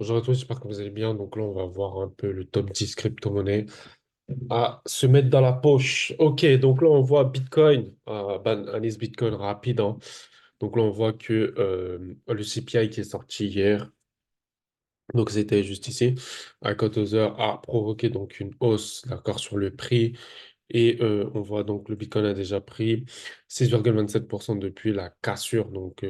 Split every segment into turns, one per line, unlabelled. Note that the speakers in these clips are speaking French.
Bonjour à tous, j'espère que vous allez bien. Donc là, on va voir un peu le top 10 crypto-monnaies à se mettre dans la poche. Ok, donc là, on voit Bitcoin, analyse Bitcoin rapide, hein. Donc là, on voit que le CPI qui est sorti hier, donc c'était juste ici, à 14 heures, a provoqué donc une hausse, d'accord, sur le prix. Et on voit donc le Bitcoin a déjà pris 6,27% depuis la cassure donc,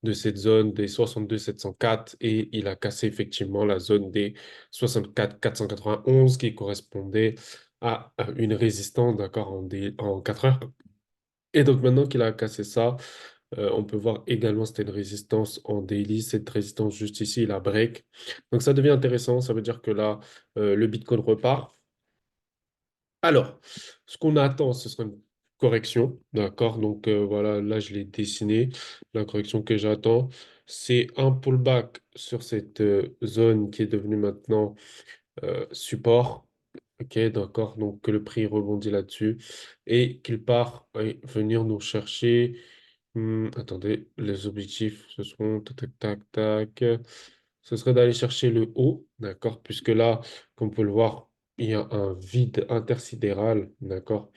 de cette zone des 62 704 et il a cassé effectivement la zone des 64 491 qui correspondait à une résistance d'accord, en 4 heures. Et donc maintenant qu'il a cassé ça, on peut voir également c'était une résistance en daily, cette résistance juste ici, il a break. Donc ça devient intéressant, ça veut dire que là, le Bitcoin repart. Alors, ce qu'on attend, ce sera une correction, d'accord? Donc voilà, là je l'ai dessiné. La correction que j'attends, c'est un pullback sur cette zone qui est devenue maintenant support. Ok, d'accord. Donc que le prix rebondit là-dessus et qu'il part venir nous chercher. Attendez, les objectifs, ce seront tac, tac, tac, tac. Ce serait d'aller chercher le haut, d'accord? Puisque là, comme on peut le voir, il y a un vide intersidéral, d'accord?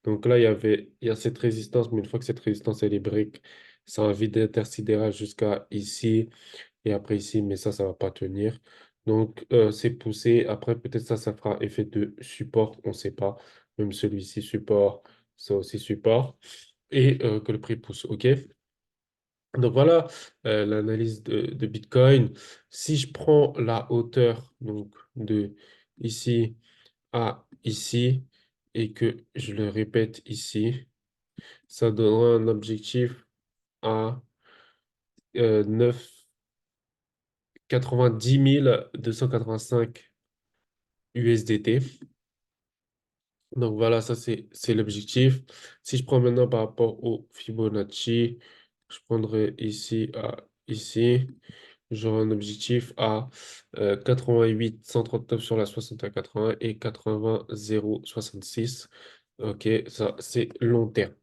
Donc là, il y a cette résistance, mais une fois que cette résistance, elle est break, c'est un vide intersidéral jusqu'à ici et après ici, mais ça va pas tenir. Donc, c'est poussé. Après, peut-être ça fera effet de support, on ne sait pas. Même celui-ci, support, ça aussi, support. Et que le prix pousse, OK? Donc voilà l'analyse de Bitcoin. Si je prends la hauteur donc de ici à ici et que je le répète ici, ça donnera un objectif à 9 90 285 USDT. Donc voilà, ça c'est l'objectif. Si je prends maintenant par rapport au Fibonacci, je prendrai ici à ici. J'aurai un objectif à 88 139 sur la 60 à 80 et 80 066. Ok, ça c'est long terme.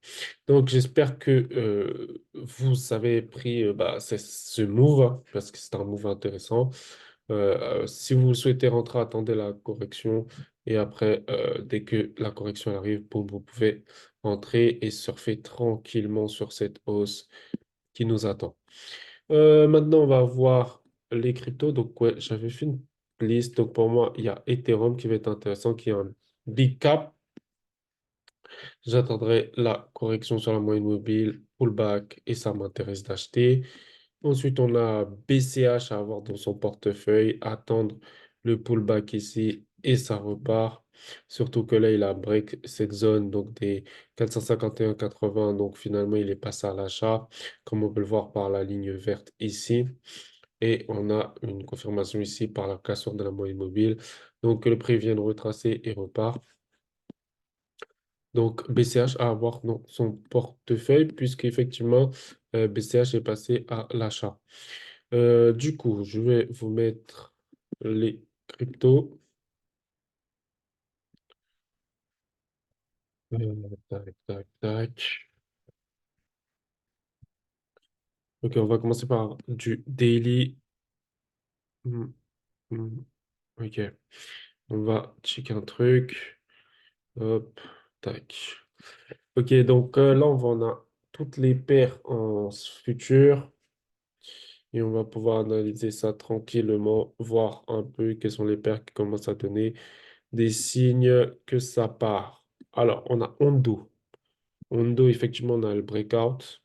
Donc j'espère que vous avez pris ce move hein, parce que c'est un move intéressant. Si vous souhaitez rentrer, attendez la correction et après, dès que la correction arrive, boum, vous pouvez entrer et surfer tranquillement sur cette hausse qui nous attend. Maintenant, on va voir les cryptos. Donc, ouais, j'avais fait une liste. Donc, pour moi, il y a Ethereum qui va être intéressant, qui est un big cap. J'attendrai la correction sur la moyenne mobile, pullback, et ça m'intéresse d'acheter. Ensuite, on a BCH à avoir dans son portefeuille, attendre le pullback ici, et ça repart. Surtout que là, il a break cette zone, donc des 451,80. Donc, finalement, il est passé à l'achat, comme on peut le voir par la ligne verte ici. Et on a une confirmation ici par la cassure de la moyenne mobile. Donc, le prix vient de retracer et repart. Donc, BCH à avoir dans son portefeuille, puisqu'effectivement, BCH est passé à l'achat. Du coup, je vais vous mettre les cryptos. Tac, tac, tac. Ok, on va commencer par du daily. Hmm, hmm. Ok, on va checker un truc. Hop, tac. Ok, donc là, on a toutes les paires en futur. Et on va pouvoir analyser ça tranquillement, voir un peu quelles sont les paires qui commencent à donner des signes que ça part. Alors, on a Ondo. Ondo, effectivement, on a le breakout.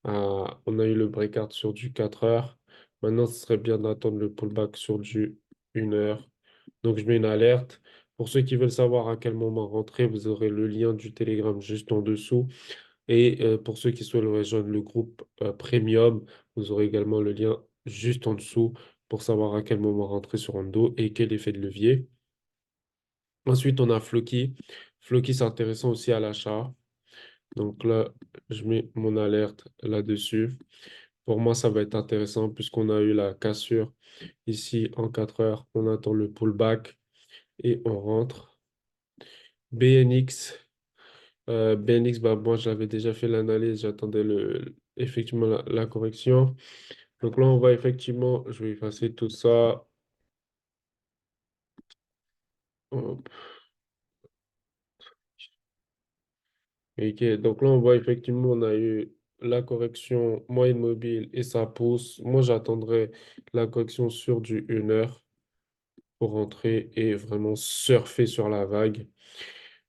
On a eu le breakout sur du 4 heures. Maintenant, ce serait bien d'attendre le pullback sur du 1 heure. Donc, je mets une alerte. Pour ceux qui veulent savoir à quel moment rentrer, vous aurez le lien du Telegram juste en dessous. Et pour ceux qui souhaitent rejoindre le groupe Premium, vous aurez également le lien juste en dessous pour savoir à quel moment rentrer sur Ondo et quel effet de levier. Ensuite, on a Floki. Floki, c'est intéressant aussi à l'achat. Donc là, je mets mon alerte là-dessus. Pour moi, ça va être intéressant puisqu'on a eu la cassure ici en 4 heures. On attend le pullback et on rentre. BNX. BNX, bah, moi, j'avais déjà fait l'analyse. J'attendais effectivement la correction. Donc là, on voit effectivement, je vais effacer tout ça. Hop. Ok, donc là, on voit effectivement, on a eu la correction moyenne mobile et ça pousse. Moi, j'attendrai la correction sur du 1 heure pour rentrer et vraiment surfer sur la vague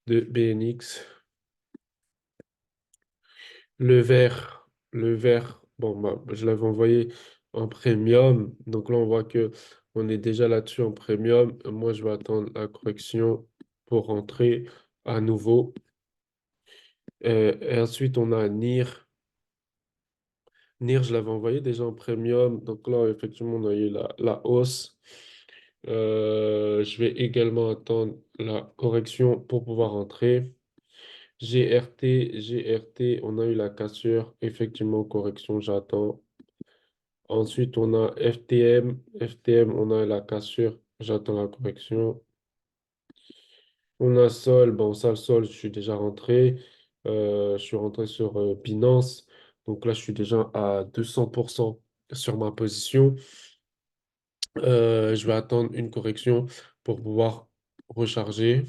de BNX. Le vert, bon, bah, je l'avais envoyé en premium. Donc là, on voit que on est déjà là-dessus en premium. Moi, je vais attendre la correction pour rentrer à nouveau. Et ensuite, on a NIR. NIR, je l'avais envoyé déjà en premium. Donc là, effectivement, on a eu la hausse. Je vais également attendre la correction pour pouvoir rentrer. GRT, on a eu la cassure. Effectivement, correction, j'attends. Ensuite, on a FTM. FTM, on a la cassure. J'attends la correction. On a Sol. Bon, ça, le Sol, je suis déjà rentré. Je suis rentré sur Binance. Donc là, je suis déjà à 200% sur ma position. Je vais attendre une correction pour pouvoir recharger.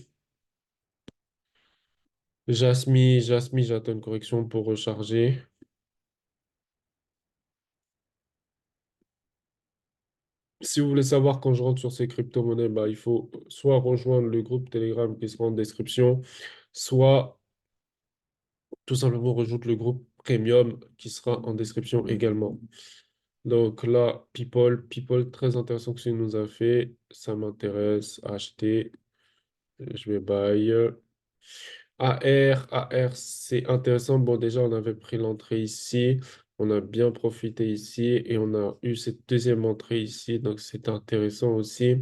Jasmy, j'attends une correction pour recharger. Si vous voulez savoir quand je rentre sur ces crypto-monnaies, bah, il faut soit rejoindre le groupe Telegram qui sera en description, soit tout simplement rejoindre le groupe Premium qui sera en description également. Donc là, People, très intéressant que ce qu'il nous a fait. Ça m'intéresse. Acheter. Je vais buy. AR, c'est intéressant. Bon, déjà, on avait pris l'entrée ici. On a bien profité ici et on a eu cette deuxième entrée ici. Donc, c'est intéressant aussi.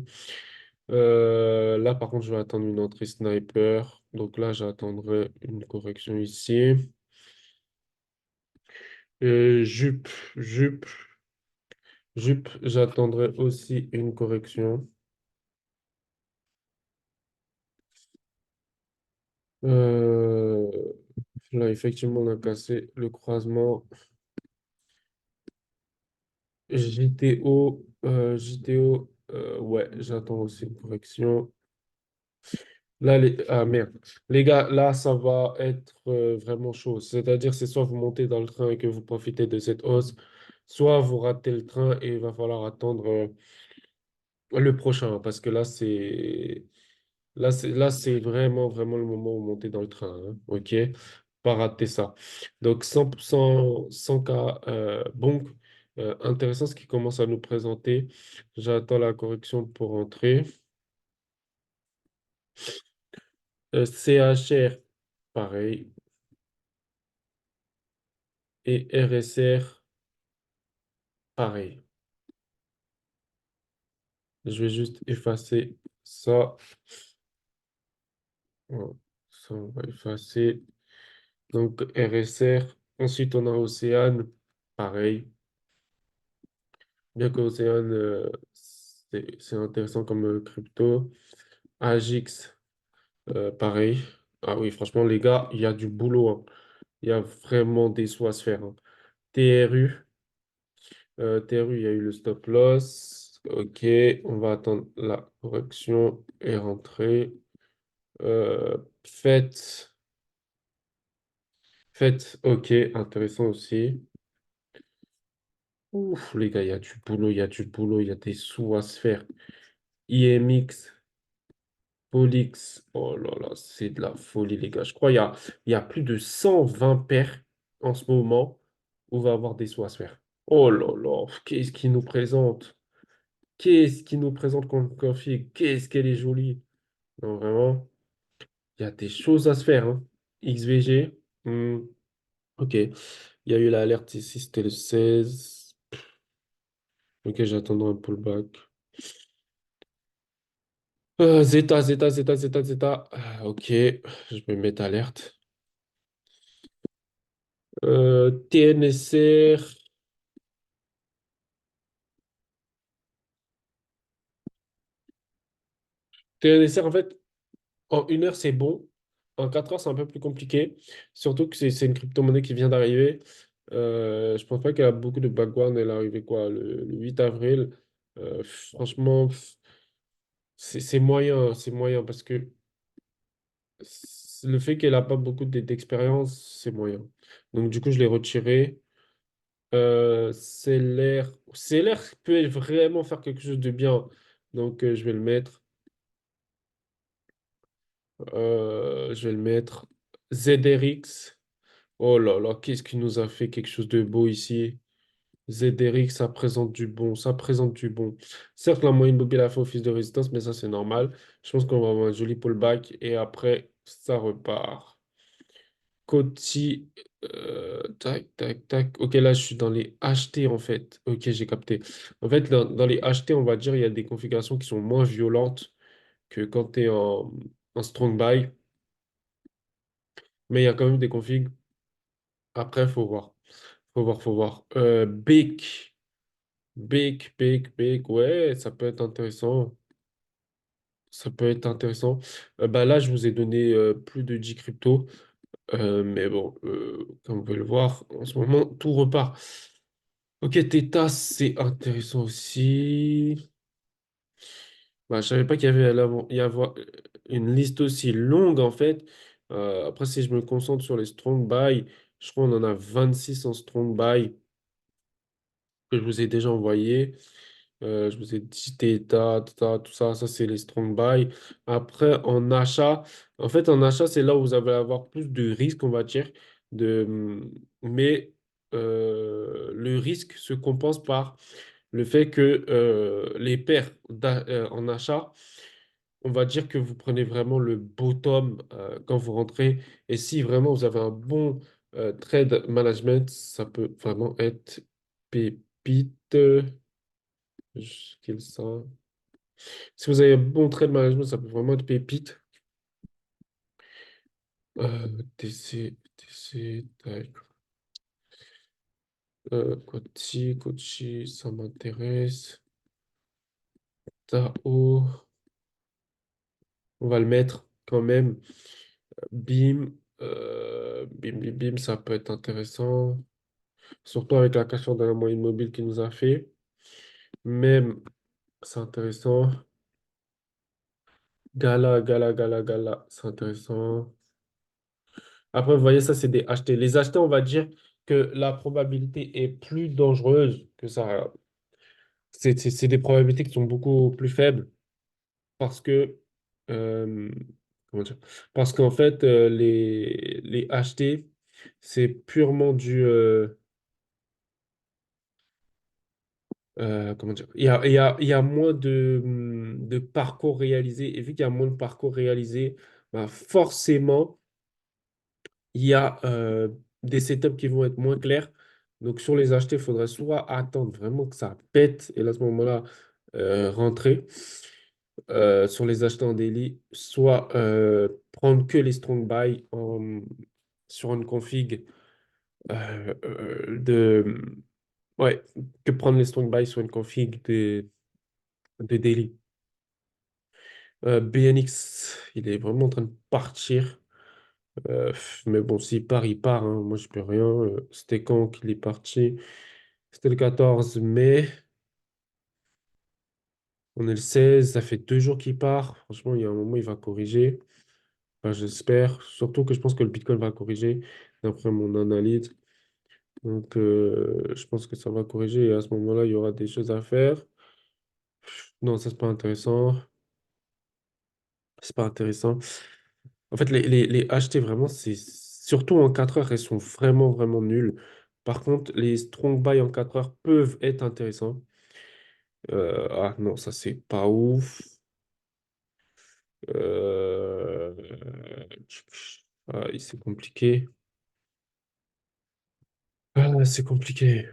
Là, par contre, je vais attendre une entrée sniper. Donc là, j'attendrai une correction ici. Jupe, jupe, jupe, j'attendrai aussi une correction. Euh, Là, effectivement, on a cassé le croisement. JTO, ouais, j'attends aussi une correction. Là, ah merde. Les gars, là, ça va être vraiment chaud. C'est-à-dire, c'est soit vous montez dans le train et que vous profitez de cette hausse, soit vous ratez le train et il va falloir attendre le prochain. Parce que là, c'est vraiment, vraiment le moment où vous montez dans le train. Hein, OK? Pas rater ça. Donc, 100 cas, bon, intéressant ce qui commence à nous présenter. J'attends la correction pour entrer. CHR, pareil. Et RSR, pareil. Je vais juste effacer ça. Voilà. Ça, on va effacer. Donc, RSR. Ensuite, on a Océane, pareil. Bien que Océane, c'est intéressant comme crypto. Agix, pareil. Ah oui, franchement, les gars, il y a du boulot. Hein. Il y a vraiment des sous à se faire. Hein. TRU, TRU, il y a eu le stop loss. OK, on va attendre la correction et rentrer. Faites, faites, OK, intéressant aussi. Ouf, les gars, il y a du boulot, il y a du boulot, il y a des sous à se faire. IMX, Polix, oh là là, c'est de la folie, les gars. Je crois qu'il y a plus de 120 paires en ce moment où on va avoir des sous à se faire. Oh là là, qu'est-ce qu'il nous présente? Qu'est-ce qu'il nous présente comme config? Qu'est-ce qu'elle est jolie. Non, vraiment, il y a des choses à se faire. Hein. XVG, ok. Il y a eu l'alerte ici, c'était le 16. Ok, j'attends un pullback. Zeta, Zeta, Zeta, Zeta, Zeta. Ok, je vais mettre alerte. TNSR. TNSR, en fait, en 1 heure, c'est bon. En 4 heures, c'est un peu plus compliqué. Surtout que c'est une crypto-monnaie qui vient d'arriver. Je pense pas qu'il y a beaucoup de background. Elle est arrivée quoi, le 8 avril. Franchement, c'est moyen parce que le fait qu'elle a pas beaucoup d'expérience, c'est moyen. Donc du coup, je l'ai retiré. C'est l'air peut vraiment faire quelque chose de bien. Donc je vais le mettre. Je vais le mettre. ZRX. Oh là là, qu'est-ce qui nous a fait quelque chose de beau ici? ZRX, ça présente du bon, ça présente du bon. Certes, la moyenne mobile a fait office de résistance, mais ça, c'est normal. Je pense qu'on va avoir un joli pullback et après, ça repart. Coty, tac, tac, tac. Ok, là, je suis dans les achetés, en fait. Ok, j'ai capté. En fait, dans les achetés, on va dire, il y a des configurations qui sont moins violentes que quand tu es en strong buy, mais il y a quand même des configs. Après, faut voir. Faut voir, faut voir. BIC. Big, ouais, ça peut être intéressant. Ça peut être intéressant. Bah là, je vous ai donné plus de 10 cryptos. Mais bon, comme vous pouvez le voir, en ce moment, tout repart. Ok, Theta, c'est intéressant aussi. Bah, je savais pas qu'il y avait il y avoir une liste aussi longue, en fait. Après, si je me concentre sur les strong buy, je crois qu'on en a 26 en strong buy que je vous ai déjà envoyé. Je vous ai dit tout ça, ça c'est les strong buy. Après, en achat, en fait, en achat, c'est là où vous allez avoir plus de risques, on va dire. Mais le risque se compense par le fait que les paires en achat, on va dire que vous prenez vraiment le bottom quand vous rentrez. Et si vraiment vous avez un bon trade management, ça peut vraiment être pépite. Qu'il ça. Si vous avez un bon trade management, ça peut vraiment être pépite. Tac. Kochi, ça m'intéresse. Tao, on va le mettre quand même. Bim, ça peut être intéressant. Surtout avec la cassure de la moyenne mobile qu'il nous a fait. Même, c'est intéressant. Gala, c'est intéressant. Après, vous voyez, ça, c'est des achetés. Les achetés, on va dire que la probabilité est plus dangereuse que ça. C'est des probabilités qui sont beaucoup plus faibles parce que, euh, comment dire? Parce qu'en fait, les achetés, c'est purement comment dire? Il y a moins de parcours réalisés. Et vu qu'il y a moins de parcours réalisés, bah forcément, il y a des setups qui vont être moins clairs. Donc, sur les acheter, il faudrait soit attendre vraiment que ça pète et là, à ce moment-là, rentrer sur les acheter en daily, soit prendre que les strong buy sur une config de. Ouais, que prendre les strong buy sur une config de daily. BNX, il est vraiment en train de partir. Mais bon, s'il part, il part, hein. Moi, je peux rien. C'était quand qu'il est parti? C'était le 14 mai. On est le 16. Ça fait 2 jours qu'il part. Franchement, il y a un moment, il va corriger. Enfin, j'espère. Surtout que je pense que le Bitcoin va corriger, d'après mon analyse. Donc, je pense que ça va corriger. Et à ce moment-là, il y aura des choses à faire. Non, ça, c'est pas intéressant. C'est pas intéressant. En fait, les acheter vraiment, c'est surtout en 4 heures, elles sont vraiment, vraiment nulles. Par contre, les strong buy en 4 heures peuvent être intéressants. Ah non, ça c'est pas ouf. Euh, Ah, c'est compliqué. Ah, c'est compliqué.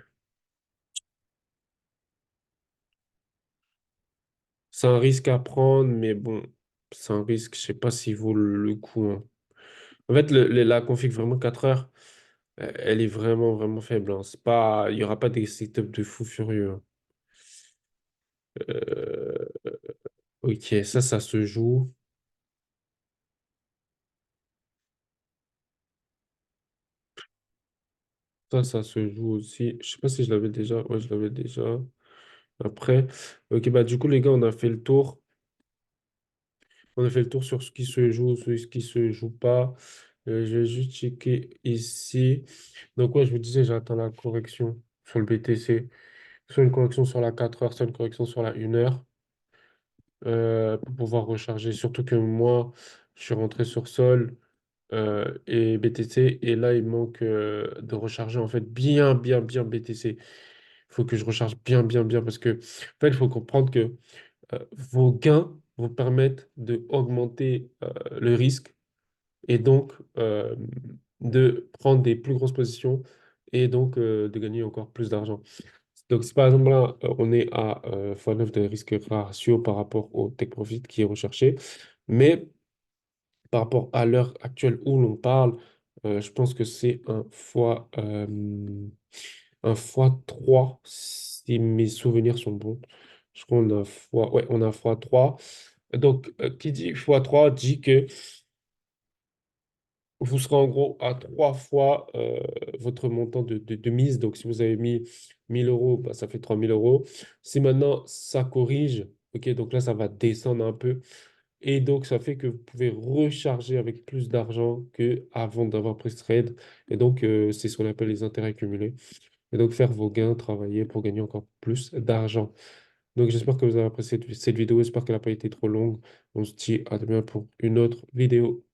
C'est un risque à prendre, mais bon, c'est un risque, je sais pas s'il vaut le coup, hein. En fait, la config vraiment 4 heures, elle est vraiment, vraiment faible, hein. C'est pas, il n'y aura pas des setups de fou furieux, hein. Euh, ok, ça se joue. Ça se joue aussi. Je sais pas si je l'avais déjà. Ouais, je l'avais déjà. Après, ok, bah du coup, les gars, on a fait le tour. On a fait le tour sur ce qui se joue, sur ce qui se joue pas. Je vais juste checker ici. Donc, ouais, je vous disais, j'attends la correction sur le BTC. Soit une correction sur la 4 heures, soit une correction sur la 1 heure. Pour pouvoir recharger. Surtout que moi, je suis rentré sur Sol et BTC. Et là, il manque de recharger en fait bien BTC. Il faut que je recharge bien parce que, en fait, il faut comprendre que vos gains vous permettent de augmenter le risque et donc de prendre des plus grosses positions et donc de gagner encore plus d'argent. Donc, si par exemple là, on est à x9 de risque ratio par rapport au take profit qui est recherché, mais par rapport à l'heure actuelle où l'on parle, je pense que c'est un fois 3 si mes souvenirs sont bons. Je crois qu'on a fois, ouais, on a fois 3. Donc, qui dit fois 3 dit que vous serez en gros à 3 fois votre montant de mise. Donc, si vous avez mis 1 000 euros, bah, ça fait 3 000 euros. Si maintenant ça corrige, ok, donc là, ça va descendre un peu. Et donc, ça fait que vous pouvez recharger avec plus d'argent qu'avant d'avoir pris ce trade. Et donc, c'est ce qu'on appelle les intérêts cumulés. Et donc, faire vos gains, travailler pour gagner encore plus d'argent. Donc, j'espère que vous avez apprécié cette vidéo. J'espère qu'elle n'a pas été trop longue. On se dit à demain pour une autre vidéo.